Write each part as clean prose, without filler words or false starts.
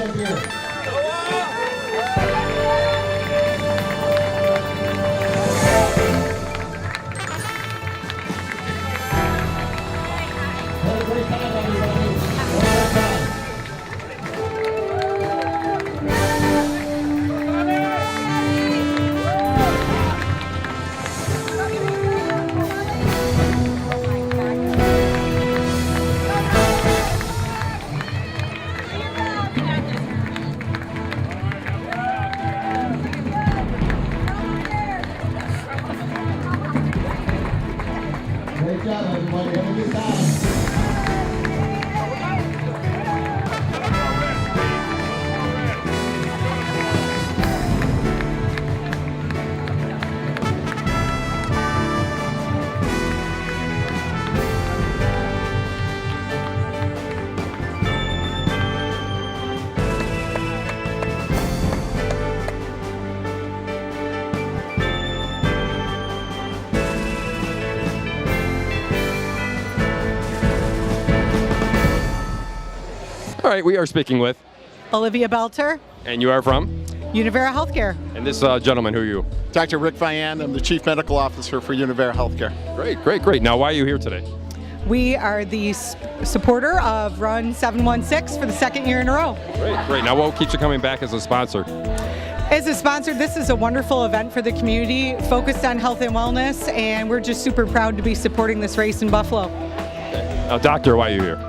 get beer. Have a great time, everybody. One more time. Great job, everybody. Have a good time. All right, we are speaking with, Olivia Belter, and you are from? Univera Healthcare. And this gentleman, who are you? Dr. Rick Vian, I'm the Chief Medical Officer for Univera Healthcare. Great, great, great. Now, why are you here today? We are the supporter of Run 716 for the second year in a row. Great, great. Now, what keeps you coming back as a sponsor? As a sponsor, this is a wonderful event for the community focused on health and wellness, and we're just super proud to be supporting this race in Buffalo. Now, doctor, why are you here?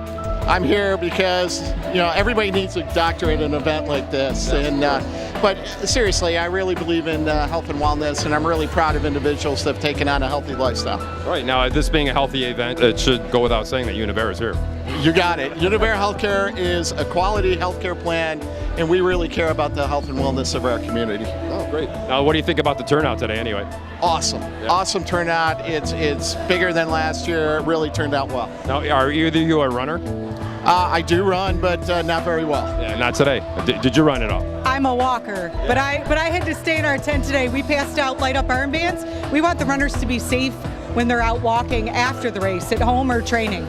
I'm here because, everybody needs a doctor at an event like this. But seriously, I really believe in health and wellness, and I'm really proud of individuals that have taken on a healthy lifestyle. All right, now, this being a healthy event, it should go without saying that Univera is here. You got it. Univera Healthcare is a quality healthcare plan, and we really care about the health and wellness of our community. Oh, great. Now, what do you think about the turnout today, anyway? Awesome. Yeah. Awesome turnout. It's bigger than last year. It really turned out well. Now, are either of you a runner? I do run, but not very well. Yeah, not today. Did you run at all? I'm a walker, but I had to stay in our tent today. We passed out light up armbands. We want the runners to be safe when they're out walking after the race, at home or training.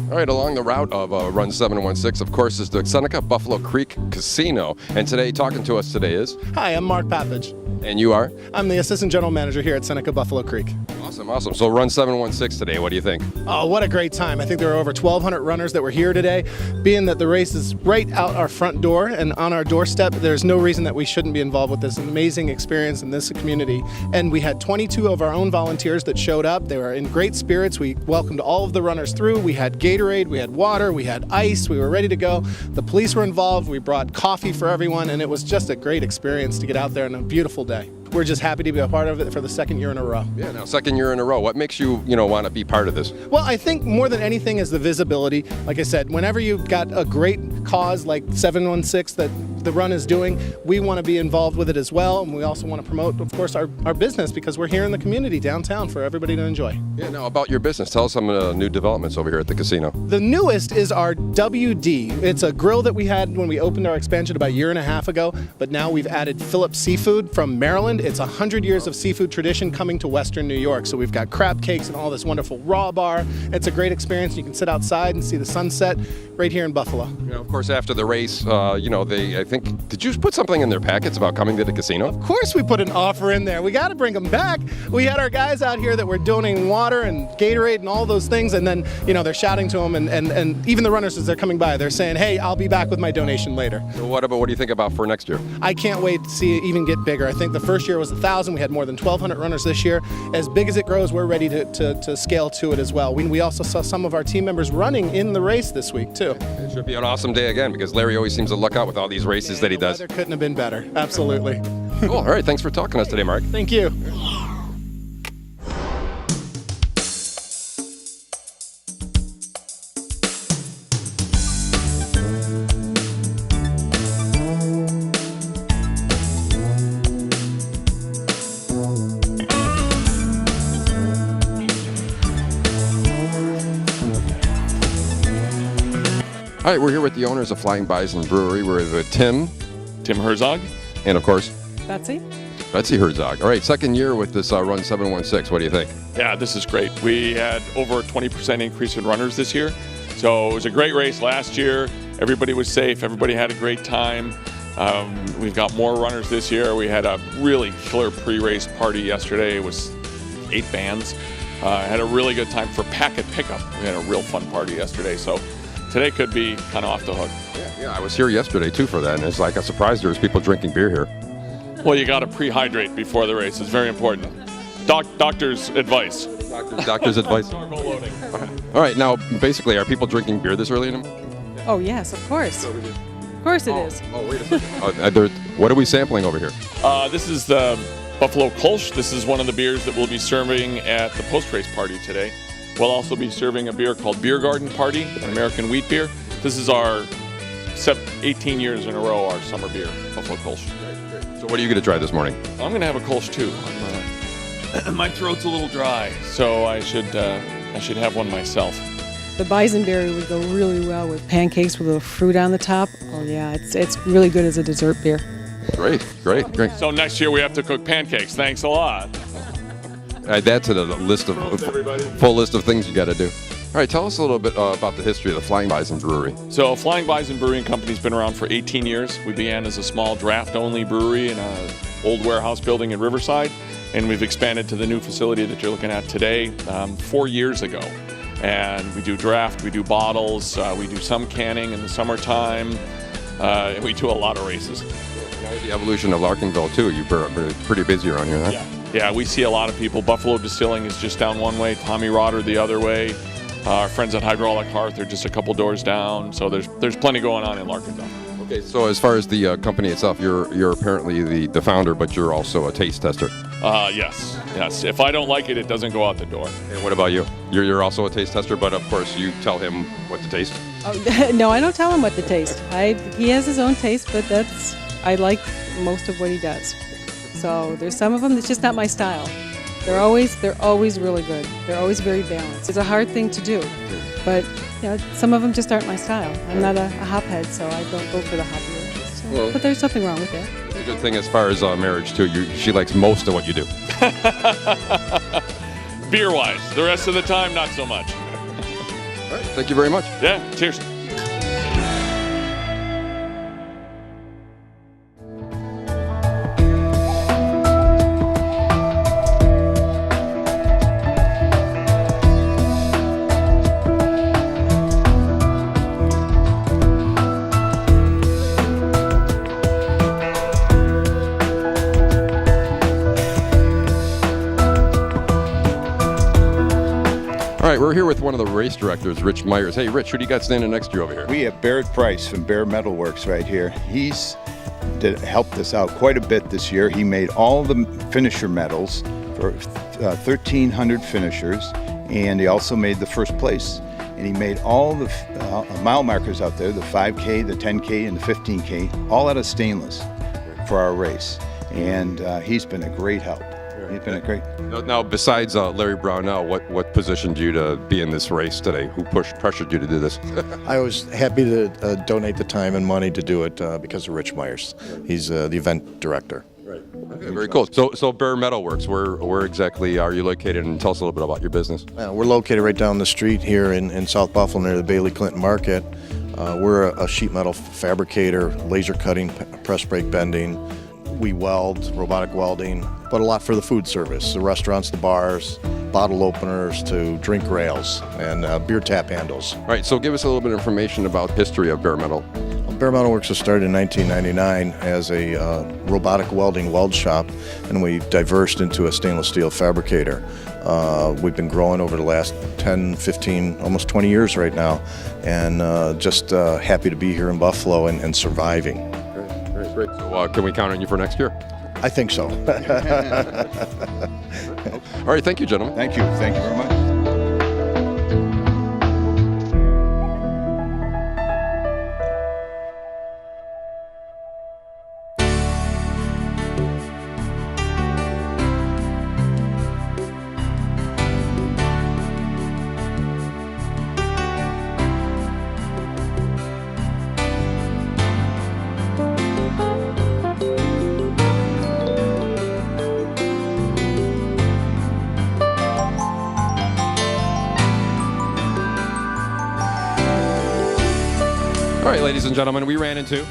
All right, along the route of Run 716, of course, is the Seneca Buffalo Creek Casino. And today, talking to us today is? Hi, I'm Mark Papage. And you are? I'm the Assistant General Manager here at Seneca Buffalo Creek. Awesome, awesome. So Run 716 today, what do you think? Oh, what a great time. I think there are over 1,200 runners that were here today. Being that the race is right out our front door and on our doorstep, there's no reason that we shouldn't be involved with this amazing experience in this community. And we had 22 of our own volunteers that showed up. They were in great spirits. We welcomed all of the runners through. We had Gatorade, we had water, we had ice, we were ready to go. The police were involved. We brought coffee for everyone, and it was just a great experience to get out there on a beautiful day. We're just happy to be a part of it for the second year in a row. Yeah, now second year in a row. What makes you, want to be part of this? Well, I think more than anything is the visibility. Like I said, whenever you've got a great cause like 716 that the run is doing, we want to be involved with it as well. And we also want to promote, of course, our business, because we're here in the community downtown for everybody to enjoy. Yeah, now about your business. Tell us some of the new developments over here at the casino. The newest is our WD. It's a grill that we had when we opened our expansion about a year and a half ago, but now we've added Phillips Seafood from Maryland. It's 100 years of seafood tradition coming to Western New York. So we've got crab cakes and all this wonderful raw bar. It's a great experience. You can sit outside and see the sunset right here in Buffalo. Of course, after the race, I think, did you put something in their packets about coming to the casino? Of course we put an offer in there. We got to bring them back. We had our guys out here that were donating water and Gatorade and all those things, and then, they're shouting to them, and even the runners as they're coming by, they're saying, hey, I'll be back with my donation later. So what do you think about for next year? I can't wait to see it even get bigger. I think the first year was 1,000. We had more than 1,200 runners this year. As big as it grows, we're ready to scale to it as well. We also saw some of our team members running in the race this week, too. It should be an awesome day again, because Larry always seems to luck out with all these races that he does. The weather couldn't have been better. Absolutely. Cool. All right. Thanks for talking to us today, Mark. Thank you. All right, we're here with the owners of Flying Bison Brewery. We're with Tim Herzog. And, of course, Betsy. Betsy Herzog. All right, second year with this Run 716. What do you think? Yeah, this is great. We had over a 20% increase in runners this year. So it was a great race last year. Everybody was safe. Everybody had a great time. We've got more runners this year. We had a really killer pre-race party yesterday. It was 8 bands. Had a really good time for packet pickup. We had a real fun party yesterday. So today could be kind of off the hook. Yeah, I was here yesterday too for that, and it's like a surprise there was people drinking beer here. Well, you got to pre-hydrate before the race. It's very important. Doctor's advice. Doctor's advice. All right, now basically, are people drinking beer this early in them? Oh, yes, of course. Of course it is. Oh, wait a second. What are we sampling over here? This is the Buffalo Kolsch. This is one of the beers that we'll be serving at the post-race party today. We'll also be serving a beer called Beer Garden Party, an American wheat beer. This is our 18 years in a row, our summer beer, Buffalo Kolsch. So what are you going to try this morning? I'm going to have a Kolsch too. My throat's a little dry, so I should have one myself. The Bison berry would go really well with pancakes with a little fruit on the top. Oh yeah, it's really good as a dessert beer. Great. So next year we have to cook pancakes. Thanks a lot. Add that to the list of full list of things you got to do. All right, tell us a little bit about the history of the Flying Bison Brewery. So Flying Bison Brewing Company's been around for 18 years. We began as a small draft-only brewery in an old warehouse building in Riverside, and we've expanded to the new facility that you're looking at today 4 years ago. And we do draft, we do bottles, we do some canning in the summertime, and we do a lot of races. Now with the evolution of Larkinville too, you're pretty busy around here, huh? Yeah, we see a lot of people. Buffalo Distilling is just down one way, Tommy Rotter the other way. Our friends at Hydraulic Hearth are just a couple doors down, so there's plenty going on in Larkinville. Okay, so as far as the company itself, you're apparently the founder, but you're also a taste tester. Yes. If I don't like it, it doesn't go out the door. And what about you? You're also a taste tester, but of course you tell him what to taste. Oh, no, I don't tell him what to taste. He has his own taste, but I like most of what he does. So there's some of them that's just not my style. They're always really good. They're always very balanced. It's a hard thing to do, but some of them just aren't my style. I'm not a hophead, so I don't go for the hoppier. So, but there's nothing wrong with that. It's a good thing as far as marriage too. She likes most of what you do. Beer-wise, the rest of the time, not so much. All right, thank you very much. Yeah, cheers. All right, we're here with one of the race directors, Rich Myers. Hey, Rich, who do you got standing next to you over here? We have Barrett Price from Bear Metalworks right here. He's helped us out quite a bit this year. He made all the finisher medals for 1,300 finishers, and he also made the first place. And he made all the mile markers out there, the 5K, the 10K, and the 15K, all out of stainless for our race. And he's been a great help. He's been a great. Now, besides Larry Brownell, what positioned you to be in this race today? Who pressured you to do this? I was happy to donate the time and money to do it because of Rich Myers. He's the event director. Right. Okay, very cool. So Bear Metalworks, where exactly are you located? And tell us a little bit about your business. We're located right down the street here in South Buffalo near the Bailey Clinton Market. We're a sheet metal fabricator, laser cutting, press brake bending. We weld, robotic welding, but a lot for the food service, the restaurants, the bars, bottle openers to drink rails, and beer tap handles. All right, so give us a little bit of information about the history of Bear Metal. Bear Metalworks was started in 1999 as a robotic welding weld shop, and we diversed into a stainless steel fabricator. We've been growing over the last 10, 15, almost 20 years right now, and just happy to be here in Buffalo and surviving. Great. So can we count on you for next year? I think so. All right, thank you, gentlemen. Thank you. Thank you very much. ladies and gentlemen, we ran into.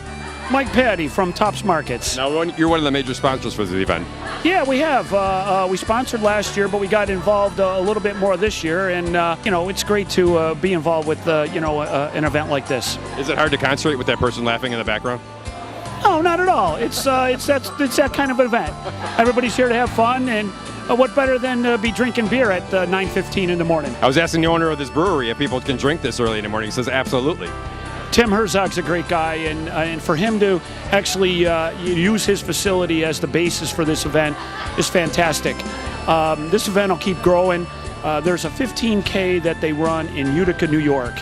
Mike Patty from Tops Markets. Now, you're one of the major sponsors for the event. Yeah, we have. We sponsored last year, but we got involved a little bit more this year, and it's great to be involved with an event like this. Is it hard to concentrate with that person laughing in the background? No, not at all. It's that kind of event. Everybody's here to have fun, and what better than be drinking beer at 9:15 in the morning? I was asking the owner of this brewery if people can drink this early in the morning. He says absolutely. Tim Herzog's a great guy, and for him to actually use his facility as the basis for this event is fantastic. This event will keep growing. There's a 15K that they run in Utica, New York.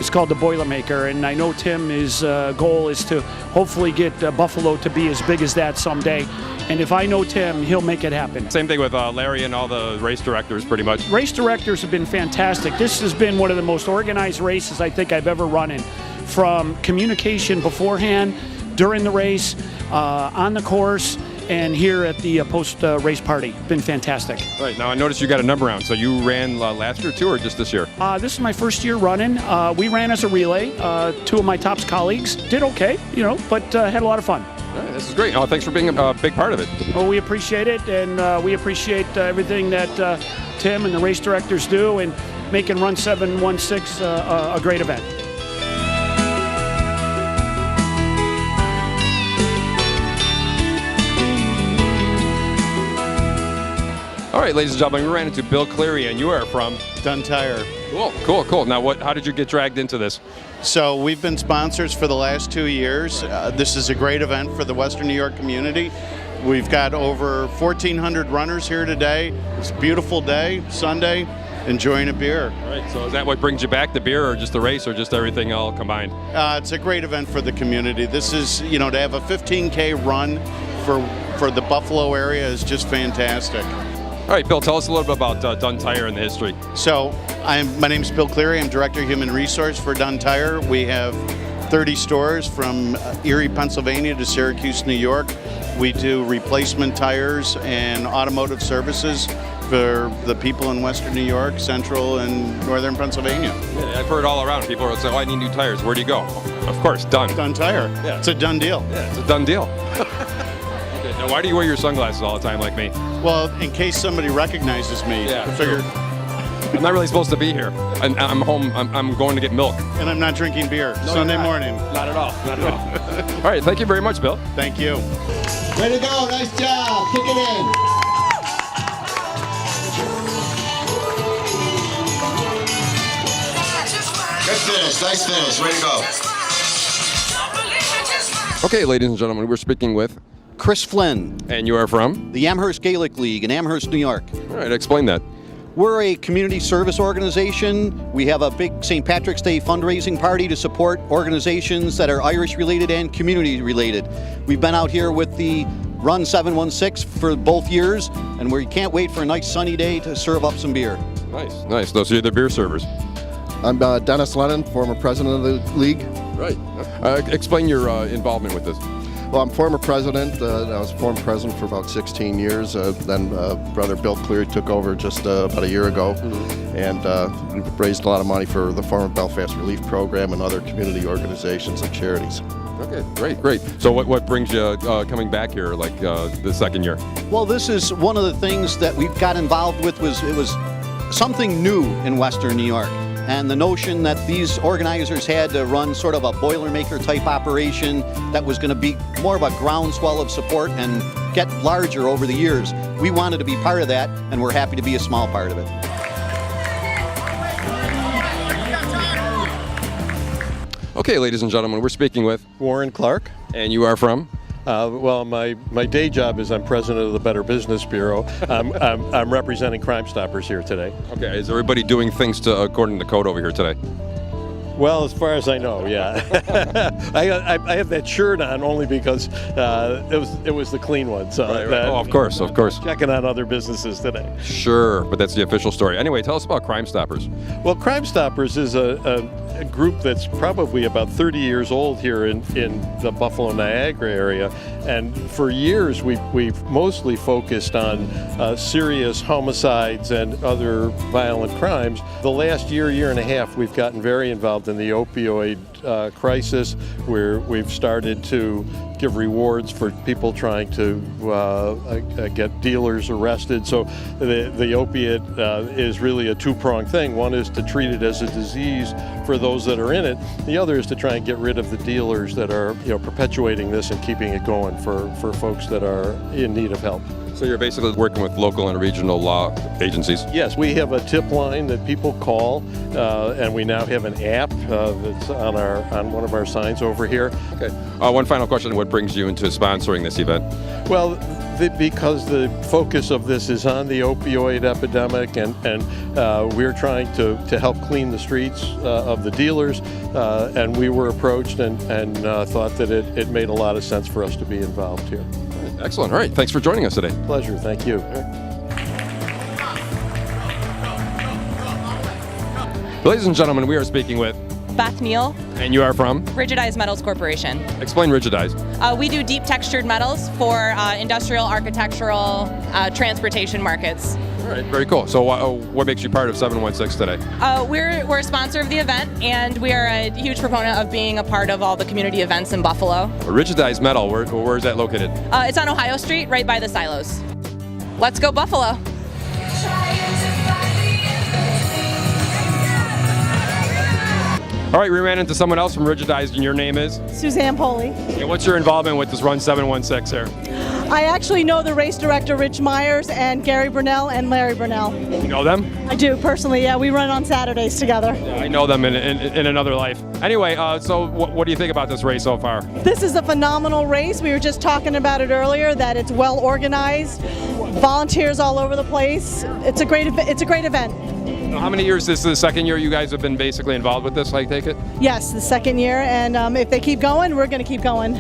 It's called the Boilermaker, and I know Tim, his goal is to hopefully get Buffalo to be as big as that someday. And if I know Tim, he'll make it happen. Same thing with Larry and all the race directors, pretty much. Race directors have been fantastic. This has been one of the most organized races I think I've ever run in. From communication beforehand, during the race, on the course, and here at the post-race party. Been fantastic. Right, now I noticed you got a number round, so you ran last year too, or just this year? This is my first year running. We ran as a relay. Two of my Tops colleagues did okay, but had a lot of fun. All right, this is great. Oh, thanks for being a big part of it. Well, we appreciate it, and we appreciate everything that Tim and the race directors do, and making Run 716 a great event. All right, ladies and gentlemen, we ran into Bill Cleary, and you are from? Dun Tire. Cool. Now, how did you get dragged into this? So we've been sponsors for the last 2 years. This is a great event for the Western New York community. We've got over 1,400 runners here today. It's a beautiful day, Sunday, enjoying a beer. All right, so is that what brings you back, the beer, or just the race, or just everything all combined? It's a great event for the community. This is, to have a 15K run for the Buffalo area is just fantastic. All right, Bill, tell us a little bit about Dun Tire and the history. So, my name is Bill Cleary. I'm Director of Human Resource for Dun Tire. We have 30 stores from Erie, Pennsylvania to Syracuse, New York. We do replacement tires and automotive services for the people in Western New York, Central, and Northern Pennsylvania. Yeah, I've heard all around. People are saying, I need new tires. Where do you go? Of course, Dun. Dun Tire. Yeah. It's a done deal. Yeah, it's a done deal. Okay, now why do you wear your sunglasses all the time like me? Well, in case somebody recognizes me, yeah, I figured. I'm not really supposed to be here. I'm home. I'm going to get milk. And I'm not drinking beer. Sunday morning. Not at all. Not at all. All right. Thank you very much, Bill. Thank you. Way to go. Nice job. Kick it in. Good finish. Nice finish. Way to go. Okay, ladies and gentlemen, we're speaking with Chris Flynn. And you are from? The Amherst Gaelic League in Amherst, New York. All right, explain that. We're a community service organization. We have a big St. Patrick's Day fundraising party to support organizations that are Irish related and community related. We've been out here with the Run 716 for both years, and we can't wait for a nice sunny day to serve up some beer. Nice. Those are the beer servers. I'm Dennis Lennon, former president of the league. Right. Explain your involvement with this. Well, I'm former president. I was former president for about 16 years. Then Brother Bill Cleary took over just about a year ago. Mm-hmm. And we've raised a lot of money for the former Belfast Relief Program and other community organizations and charities. Okay, great. So what brings you coming back here like the second year? Well, this is one of the things that we got involved with. It was something new in Western New York. And the notion that these organizers had to run sort of a Boilermaker type operation that was going to be more of a groundswell of support and get larger over the years. We wanted to be part of that, and we're happy to be a small part of it. Okay, ladies and gentlemen, we're speaking with Warren Clark. And you are from? Well, my day job is I'm president of the Better Business Bureau. I'm representing Crime Stoppers here today. Okay, is everybody doing things according to code over here today? Well, as far as I know, yeah. I have that shirt on only because it was the clean one. So right. Oh, of course. Checking on other businesses today. Sure, but that's the official story. Anyway, tell us about Crime Stoppers. Well, Crime Stoppers is a a group that's probably about 30 years old here in the Buffalo Niagara area, and for years we've mostly focused on serious homicides and other violent crimes. The last year and a half, we've gotten very involved in the opioid crisis, where we've started to give rewards for people trying to get dealers arrested. So the opiate is really a two-pronged thing. One is to treat it as a disease for those that are in it. The other is to try and get rid of the dealers that are perpetuating this and keeping it going for folks that are in need of help. So you're basically working with local and regional law agencies? Yes, we have a tip line that people call, and we now have an app that's on one of our signs over here. Okay. One final question: what brings you into sponsoring this event? Well, because the focus of this is on the opioid epidemic, and we're trying to help clean the streets of the dealers, and we were approached and thought that it made a lot of sense for us to be involved here. Excellent. All right. Thanks for joining us today. Pleasure. Thank you. Ladies and gentlemen, we are speaking with Beth Neal. And you are from? Ridgidized Metals Corporation. Explain Ridgidized. We do deep textured metals for industrial, architectural, transportation markets. All right, very cool. So what makes you part of 716 today? We're a sponsor of the event, and we are a huge proponent of being a part of all the community events in Buffalo. Ridgidized metal, where is that located? It's on Ohio Street, right by the silos. Let's go Buffalo. All right, we ran into someone else from Ridgidized, and your name is? Suzanne Poli. And what's your involvement with this Run 716 here? I actually know the race director, Rich Myers, and Gary Brunell and Larry Brunell. You know them? I do, personally, yeah. We run on Saturdays together. Yeah, I know them in another life. Anyway, so what do you think about this race so far? This is a phenomenal race. We were just talking about it earlier, that it's well organized, volunteers all over the place. It's a great event. How many years? This is the second year you guys have been basically involved with this, I take it? Yes, the second year, and if they keep going, we're going to keep going.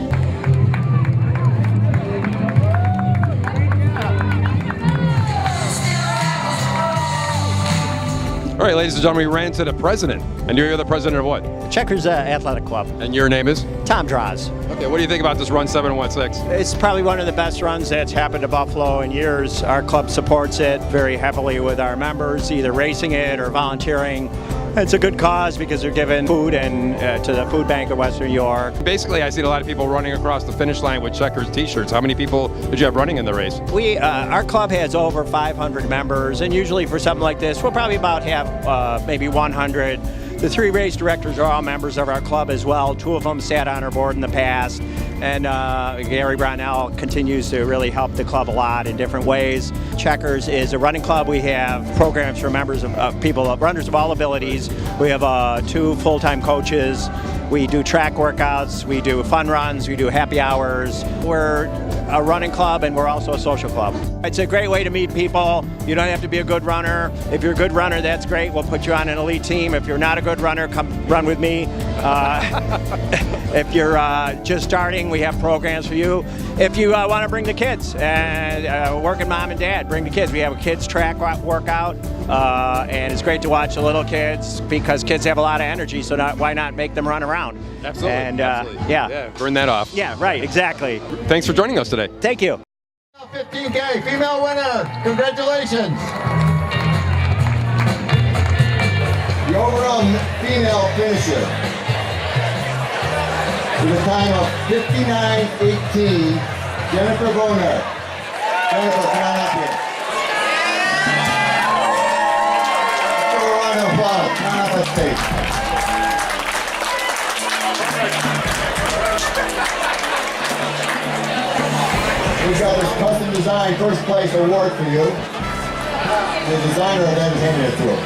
All right, ladies and gentlemen, we ran into the president. And you're the president of what? Checkers Athletic Club. And your name is? Tom Draws. Okay, what do you think about this Run 716? It's probably one of the best runs that's happened to Buffalo in years. Our club supports it very heavily with our members, either racing it or volunteering. It's a good cause because they're giving food and to the food bank of Western New York. Basically, I see a lot of people running across the finish line with Checkers t-shirts. How many people did you have running in the race? Our club has over 500 members, and usually for something like this, we'll probably about have maybe 100. The three race directors are all members of our club as well. Two of them sat on our board in the past. And Gary Brownell continues to really help the club a lot in different ways. Checkers is a running club. We have programs for members of people, runners of all abilities. We have 2 full-time coaches. We do track workouts. We do fun runs. We do happy hours. We're a running club, and we're also a social club. It's a great way to meet people. You don't have to be a good runner. If you're a good runner, that's great. We'll put you on an elite team. If you're not a good runner, come run with me. If you're just starting, we have programs for you. If you want to bring the kids, and working mom and dad, bring the kids. We have a kids track workout, and it's great to watch the little kids because kids have a lot of energy, so why not make them run around? Absolutely. And absolutely. yeah, burn that off. Yeah, right, exactly. Thanks for joining us today. Thank you. 15K, female winner. Congratulations. The overall female finisher with a time of 59:18, Jennifer Boner. Jennifer, come on up here. Give her a round of applause. Come on up on stage. We've got this custom design first place award for you. The designer of that is handing it to him.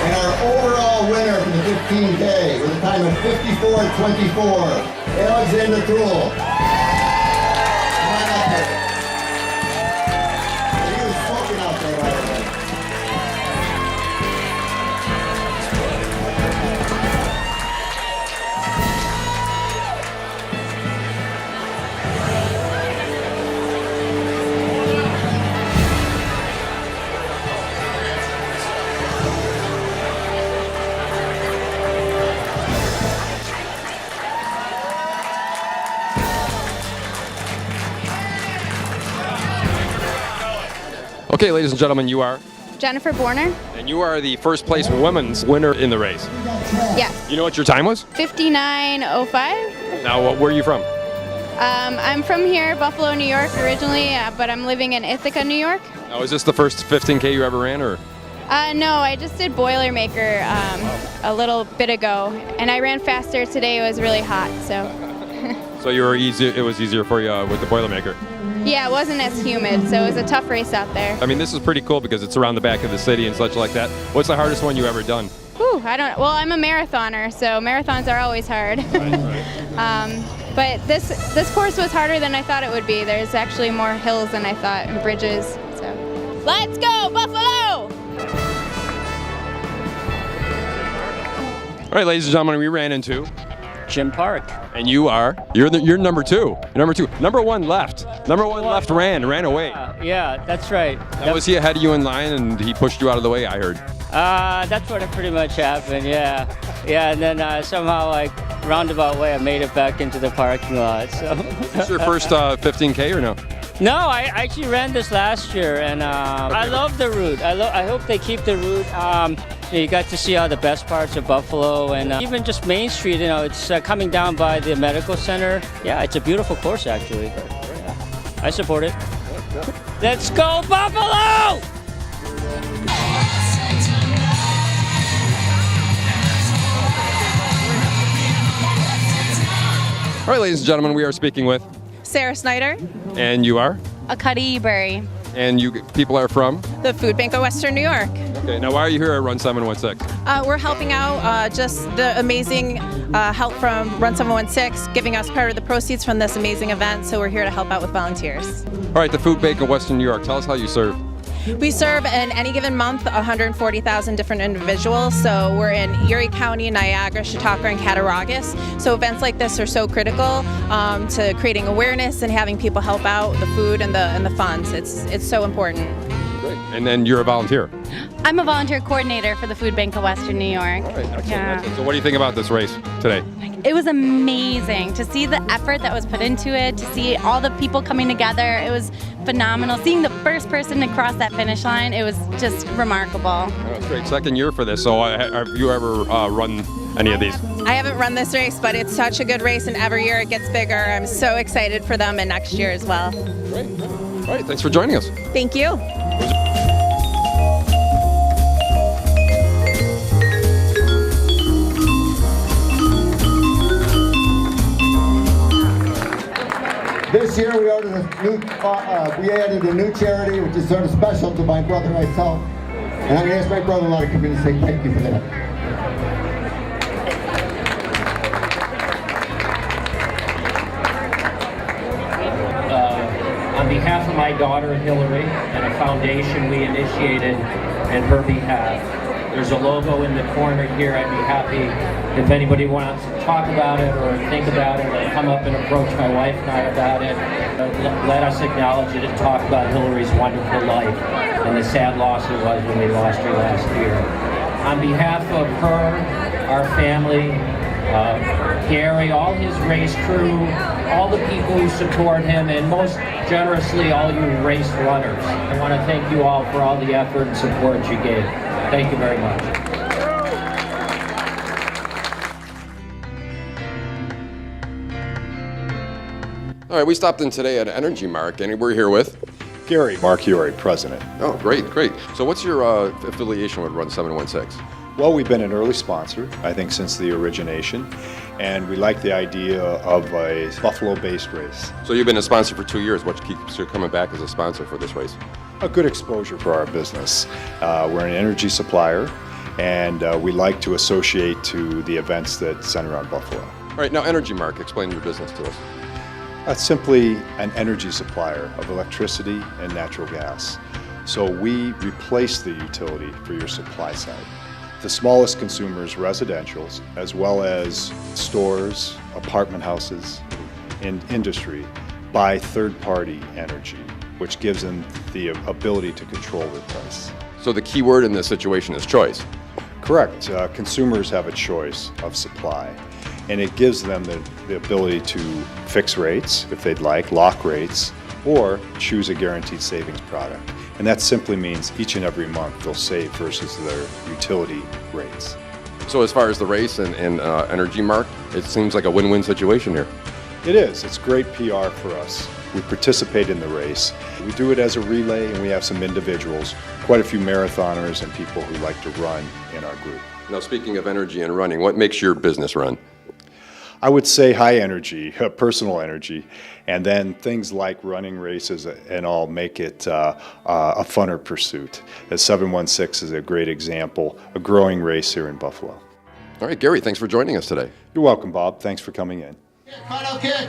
And our overall winner for the 15K with a time of 54:24, Alexander Toole. Come on up here. He was smoking out there, by the way. Okay, ladies and gentlemen, you are? Jennifer Borner. And you are the first place women's winner in the race. Yeah. You know what your time was? 59:05. Now, where are you from? I'm from here, Buffalo, New York originally, but I'm living in Ithaca, New York. Now, is this the first 15K you ever ran, or? No, I just did Boilermaker a little bit ago, and I ran faster today. It was really hot, so. So you were easy. It was easier for you with the Boilermaker. Yeah, it wasn't as humid, so it was a tough race out there. I mean, this is pretty cool because it's around the back of the city and such like that. What's the hardest one you ever done? Whew, well, I'm a marathoner, so marathons are always hard. But this course was harder than I thought it would be. There's actually more hills than I thought and bridges. So, let's go, Buffalo! All right, ladies and gentlemen, we ran into Jim Park. And you are? You're number two. You're number two. Number one left. Number one left ran away. Yeah, that's right. Now, was he ahead of you in line and he pushed you out of the way, I heard? That's what pretty much happened, yeah. Yeah, and then somehow, like, roundabout way, I made it back into the parking lot, so. Is this your first 15K or no? No, I actually ran this last year, and I love the route. I hope they keep the route. You got to see all the best parts of Buffalo, and even just Main Street, you know, it's coming down by the medical center. Yeah, it's a beautiful course, actually. Yeah, I support it. Let's go, Buffalo! All right, ladies and gentlemen, we are speaking with Sarah Schneider. And you are? Akadi Brewery. And you people are from? The Food Bank of Western New York. Okay, now why are you here at Run 716? We're helping out just the amazing help from Run 716, giving us part of the proceeds from this amazing event, so we're here to help out with volunteers. All right, the Food Bank of Western New York. Tell us how you serve. We serve in any given month 140,000 different individuals. So we're in Erie County, Niagara, Chautauqua, and Cattaraugus. So events like this are so critical to creating awareness and having people help out the food and the funds. It's so important. Great. And then you're a volunteer. I'm a volunteer coordinator for the Food Bank of Western New York. All right, excellent. So what do you think about this race today? It was amazing to see the effort that was put into it, to see all the people coming together. It was phenomenal. Seeing the first person to cross that finish line, it was just remarkable. Oh, that's great. Second year for this. So have you ever run any of these? I haven't run this race, but it's such a good race, and every year it gets bigger. I'm so excited for them and next year as well. Great. All right, thanks for joining us. Thank you. This year we added a new charity, which is sort of special to my brother and myself. And I'm going to ask my brother-in-law to come in and say thank you for that. On behalf of my daughter Hillary and a foundation we initiated in her behalf. There's a logo in the corner here. I'd be happy if anybody wants to talk about it or think about it or come up and approach my wife and I about it. Let us acknowledge it and talk about Hillary's wonderful life and the sad loss it was when we lost her last year. On behalf of her, our family, Gary, all his race crew, all the people who support him, and most generously all you race runners. I want to thank you all for all the effort and support you gave. Thank you very much. All right, we stopped in today at EnergyMark, and we're here with Gary Marchiori, president. Oh, great. So what's your affiliation with Run 716? Well, we've been an early sponsor, I think, since the origination, and we like the idea of a Buffalo-based race. So you've been a sponsor for 2 years. What keeps you coming back as a sponsor for this race? A good exposure for our business. We're an energy supplier, and we like to associate to the events that center on Buffalo. All right, now EnergyMark, explain your business to us. That's simply an energy supplier of electricity and natural gas. So we replace the utility for your supply side. The smallest consumers, residentials, as well as stores, apartment houses, and industry, buy third-party energy, which gives them the ability to control their price. So the key word in this situation is choice. Correct. Consumers have a choice of supply, and it gives them the ability to fix rates if they'd like, lock rates, or choose a guaranteed savings product. and that simply means each and every month they'll save versus their utility rates. So as far as the race and EnergyMark, it seems like a win-win situation here. It is. It's great PR for us. We participate in the race. We do it as a relay, and we have some individuals, quite a few marathoners and people who like to run in our group. Now, speaking of energy and running, what makes your business run? I would say high energy, personal energy, and then things like running races and all make it a funner pursuit. As 716 is a great example, a growing race here in Buffalo. All right, Gary, thanks for joining us today. You're welcome, Bob. Thanks for coming in. Final kick.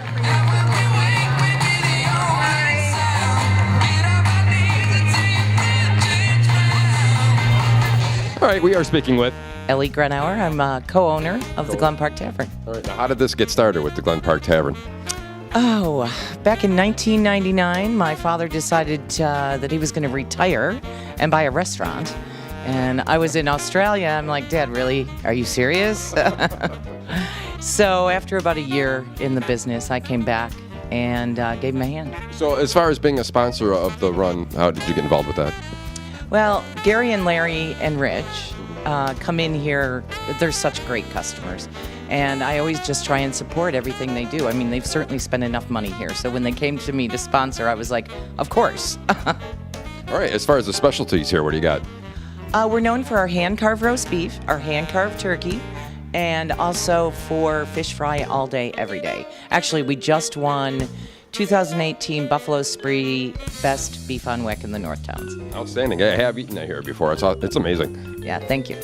All right, we are speaking with Ellie Grenauer. I'm a co-owner of the Glen Park Tavern. All right, now how did this get started with the Glen Park Tavern? Oh, back in 1999, my father decided that he was going to retire and buy a restaurant. And I was in Australia. I'm like, Dad, really? Are you serious? So after about a year in the business, I came back and gave him a hand. So as far as being a sponsor of the run, how did you get involved with that? Well, Gary and Larry and Rich come in here. They're such great customers. And I always just try and support everything they do. I mean, they've certainly spent enough money here. So when they came to me to sponsor, I was like, of course. All right, as far as the specialties here, what do you got? We're known for our hand-carved roast beef, our hand-carved turkey, and also for fish fry all day, every day. Actually, we just won 2018 Buffalo Spree Best Beef on Wick in the North Towns. Outstanding. I have eaten that here before. It's amazing. Yeah, thank you.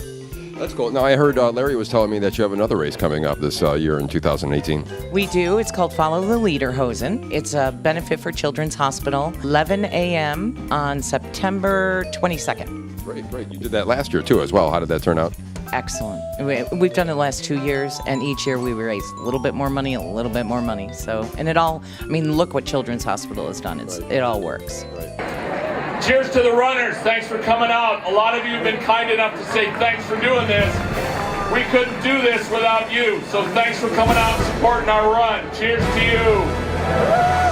That's cool. Now, I heard Larry was telling me that you have another race coming up this year in 2018. We do. It's called Follow the Lederhosen. It's a benefit for Children's Hospital, 11 a.m. on September 22nd. Great. You did that last year, too, as well. How did that turn out? Excellent. We've done it the last 2 years, and each year we raise a little bit more money, a little bit more money. So, and it all, I mean, look what Children's Hospital has done. It all works. Cheers to the runners. Thanks for coming out. A lot of you have been kind enough to say thanks for doing this. We couldn't do this without you. So thanks for coming out and supporting our run. Cheers to you.